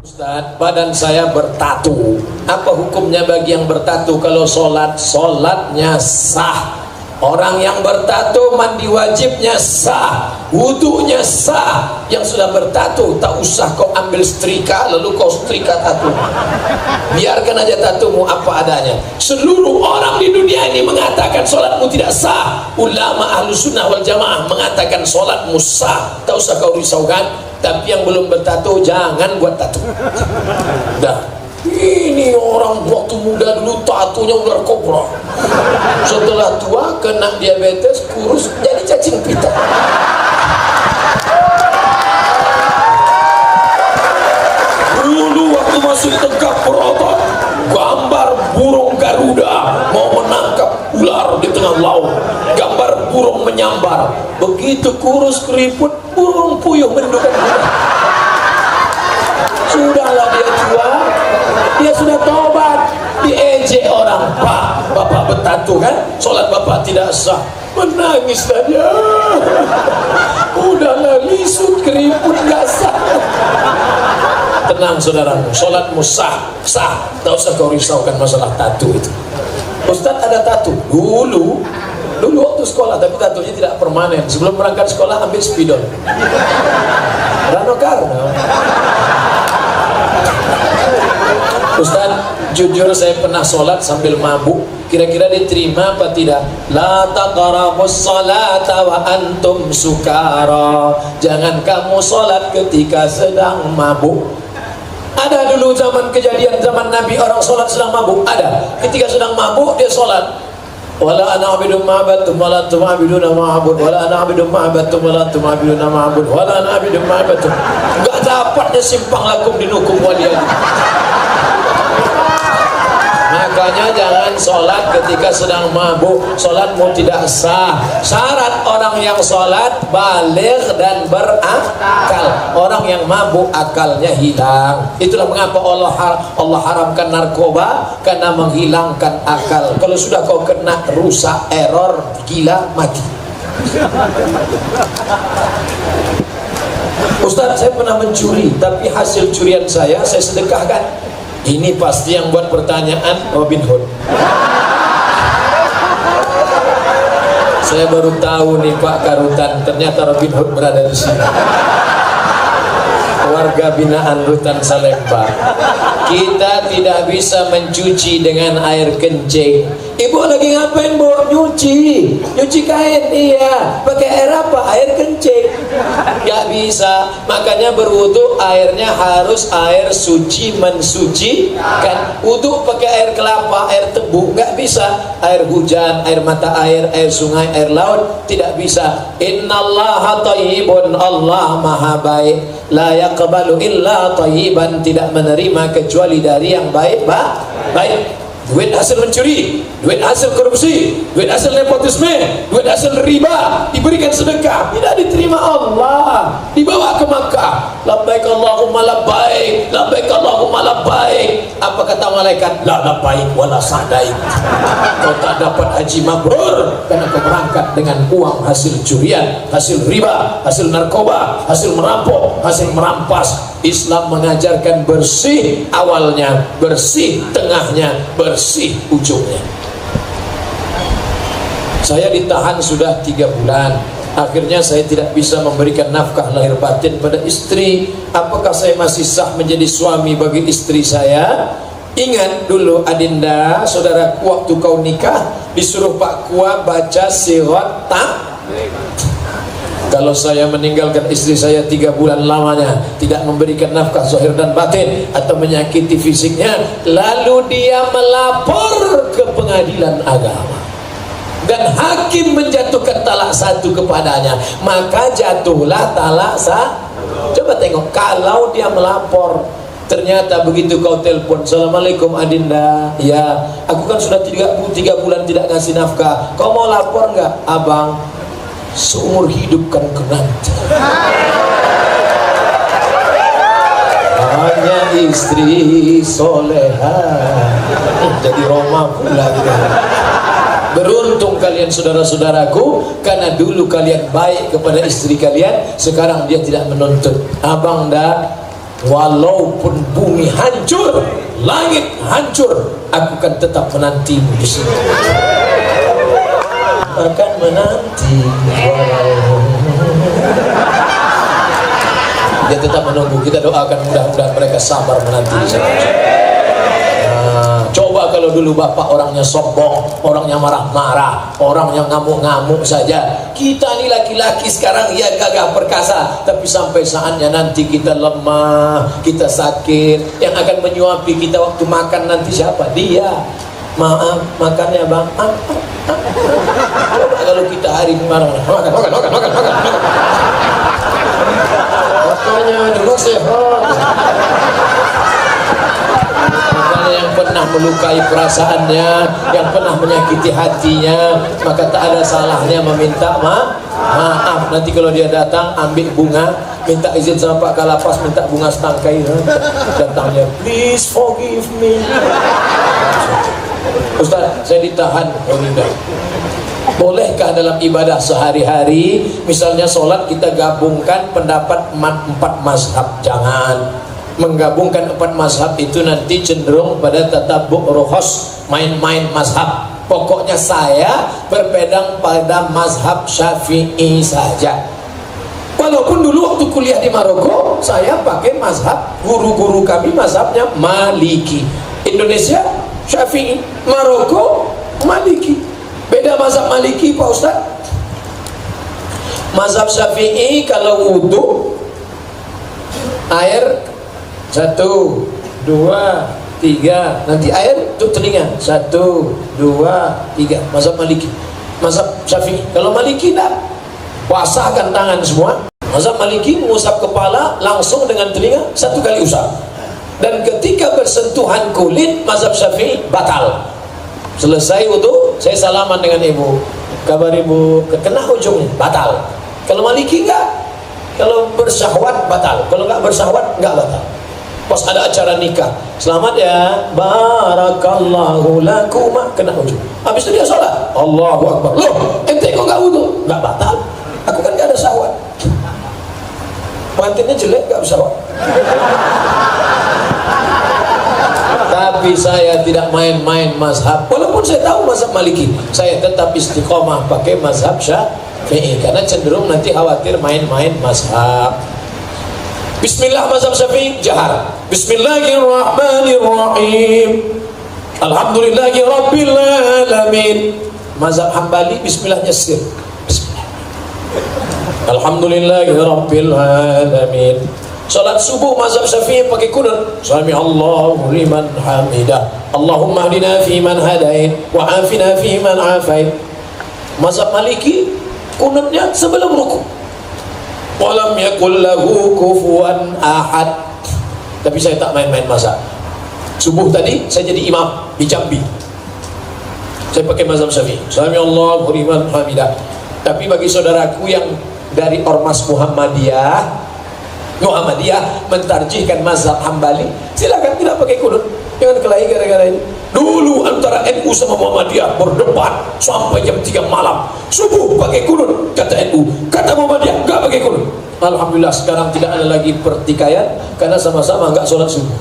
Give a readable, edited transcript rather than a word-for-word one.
Ustaz, badan saya bertatu. Apa hukumnya bagi yang bertatu kalau sholat? Sholatnya sah. Orang yang bertatu mandi wajibnya sah, wudunya sah. Yang sudah bertatu tak usah kau ambil setrika lalu kau setrika tatu. Biarkan aja tatumu apa adanya. Seluruh orang di dunia ini mengatakan sholatmu tidak sah. Ulama ahlu sunnah wal jamaah mengatakan sholatmu sah. Tak usah kau risaukan. Tapi yang belum bertato jangan buat tato. Dah. Ini orang waktu muda dulu tatunya ular kobra. Setelah tua kena diabetes, kurus jadi cacing pita. Dulu waktu masih tegak berotot, gambar burung Garuda mau menangkap ular di tengah laut, gambar burung menyambar. Begitu kurus keriput, burung puyuh mendudukan ular. Sudahlah dia tua, dia sudah tobat, diejek orang. Pak, bapak bertatu kan, sholat bapak tidak sah. Menangis saja. Udahlah lisut keriput gak sah. Tenang saudaramu, sholatmu sah, sah. Tak usah kau risaukan masalah tatu itu. Ustadz ada tatu dulu waktu sekolah, tapi tatunya tidak permanen. Sebelum berangkat sekolah ambil spidol. Rano Karno. Ustaz, jujur saya pernah sholat sambil mabuk. Kira-kira diterima apa tidak? La taqrabus salata wa antum sukara. Jangan kamu sholat ketika sedang mabuk. Ada dulu zaman kejadian zaman Nabi orang sholat sedang mabuk. Ada. Ketika sedang mabuk dia sholat. Wala ana abidum ma'abatum wala antum abiduna ma'abud wala ana abidum ma'abatum wala antum abiduna ma'abud wala ana abidum ma'abatum. Enggak dapatnya simpang lakum dinukum waliyadi. Makanya jangan sholat ketika sedang mabuk. Sholatmu tidak sah. Syarat orang yang sholat baligh dan berakal. Orang yang mabuk akalnya hilang. Itulah mengapa Allah haramkan narkoba, karena menghilangkan akal. Kalau sudah kau kena rusak, error, gila, mati. Ustaz, saya pernah mencuri, tapi hasil curian saya sedekahkan. Ini pasti yang buat pertanyaan Robin Hood. Saya baru tahu nih Pak Karutan, ternyata Robin Hood berada di sini. Warga binaan Rutan Salemba. Kita tidak bisa mencuci dengan air kencing. Ibu lagi ngapain, Bu? Nyuci kain. Iya. Pakai air apa? Air kencing. Gak bisa. Makanya berwudu airnya harus air suci, mensucikan. Wudu pakai air kelapa, air tebu, gak bisa. Air hujan, air mata air sungai, air laut, tidak bisa. Innallaha thayyibun, Allah maha baik. La yaqbalu illa thayyiban, tidak menerima kecuali dari yang baik. Baik. Duit hasil mencuri, duit hasil korupsi, duit hasil nepotisme, duit hasil riba diberikan sedekah, tidak diterima Allah. Dibawa ke Makkah, labbaik Allahumma labbaik, labbaik Allahumma labbaik. Apa kata malaikat? La labbaik wala sa'daik. Kau tak dapat haji mabrur karena kau berangkat dengan uang hasil curian, hasil riba, hasil narkoba, hasil merampok, hasil merampas. Islam mengajarkan bersih awalnya, bersih tengahnya, bersih ujungnya. Saya ditahan sudah 3 bulan. Akhirnya saya tidak bisa memberikan nafkah lahir batin pada istri. Apakah saya masih sah menjadi suami bagi istri saya? Ingat dulu Adinda, saudaraku, waktu kau nikah disuruh Pak Kua baca sirat kalau saya meninggalkan istri saya 3 bulan lamanya, tidak memberikan nafkah zahir dan batin, atau menyakiti fisiknya, lalu dia melapor ke pengadilan agama dan hakim menjatuhkan talak 1 kepadanya, maka jatuhlah talak 1. Coba tengok, kalau dia melapor, ternyata begitu kau telepon, Assalamualaikum Adinda, ya aku kan sudah 3 bulan tidak ngasih nafkah, kau mau lapor nggak? Abang, seumur hidup kan kenanti. Hanya istri soleha. Jadi Roma pula gitu. Beruntung kalian saudara-saudaraku, karena dulu kalian baik kepada istri kalian, sekarang dia tidak menuntut. Abang dah walaupun bumi hancur, langit hancur, aku akan tetap menantimu di sini. Akan menanti dia tetap menunggu. Kita doakan mudah-mudahan mereka sabar menanti di sana. Coba kalau dulu bapak orangnya sombong, orangnya marah-marah, orangnya ngamuk-ngamuk saja. Kita ini laki-laki sekarang ya gagah perkasa, tapi sampai saatnya nanti kita lemah, kita sakit. Yang akan menyuapi kita waktu makan nanti siapa? Dia. Maaf, makannya bang. Coba kalau kita hari marah-marah, makan. Makanya dulu sehat. Yang pernah melukai perasaannya, yang pernah menyakiti hatinya, maka tak ada salahnya meminta maaf. Nanti kalau dia datang ambil bunga, minta izin sama Pak Kalapas, minta bunga setangkai, datangnya please forgive me. Ustaz, saya ditahan. Oh tidak. Bolehkah dalam ibadah sehari-hari, misalnya sholat, kita gabungkan pendapat 4 mazhab? Jangan. Menggabungkan 4 mazhab itu nanti cenderung pada tatabuk rukhas, main-main mazhab. Pokoknya saya berpegang pada mazhab Syafi'i saja. Walaupun dulu waktu kuliah di Maroko, saya pakai mazhab, guru-guru kami mazhabnya Maliki. Indonesia Syafi'i, Maroko Maliki. Beda mazhab Maliki Pak Ustaz. Mazhab Syafi'i kalau wudu, air 1, 2, 3, nanti air untuk telinga 1, 2, 3. Mazhab Maliki. Mazhab Syafi'i, kalau Maliki tak, basahkan tangan semua. Mazhab Maliki mengusap kepala langsung dengan telinga 1 kali usap, dan ketika bersentuhan kulit mazhab Syafi'i batal. Selesai wudu, saya salaman dengan ibu, kabar ibu, kena ujungnya, batal. Kalau Maliki enggak, kalau bersyahwat batal, kalau enggak bersyahwat enggak batal. Pas ada acara nikah, selamat ya, barakallahu lakuma, kena ujung. Habis itu dia sholat, Allahu Akbar. Loh, ente kok enggak wudu? Enggak batal, aku kan enggak ada syahwat. Pengantinnya jelek, enggak bersyahwat. Tapi saya tidak main-main mazhab. Walaupun saya tahu mazhab Maliki, saya tetap istiqomah pakai mazhab Syafi'i, karena cenderung nanti khawatir main-main mazhab. Bismillah mazhab Syafi'i jahar. Bismillahirrahmanirrahim. Alhamdulillahi rabbil alamin. Mazhab Hambali bismillahnya sir. Bismillah. Alhamdulillahi rabbil alamin. Salat subuh mazhab Syafi'i pakai kunut. Sami Allahu liman hamidah. Allahumma hdina fi man hadait wa afina fi man afait. Mazhab Maliki kunutnya sebelum ruku. Walam yakul lahu kufuwan ahad. Tapi saya tak main-main mazhab. Subuh tadi saya jadi imam di Jambi, saya pakai mazhab Syafi'i. Sami Allahu liman hamidah. Tapi bagi saudaraku yang dari ormas Muhammadiyah mentarjihkan mazhab Hambali, silakan tidak pakai kunut. Jangan kelahi gara-gara ini. Dulu antara NU sama Muhammadiyah berdebat sampai jam 3 malam. Subuh pakai kunut, kata NU, kata Muhammadiyah enggak pakai kunut. Alhamdulillah sekarang tidak ada lagi pertikaian, karena sama-sama enggak sholat subuh.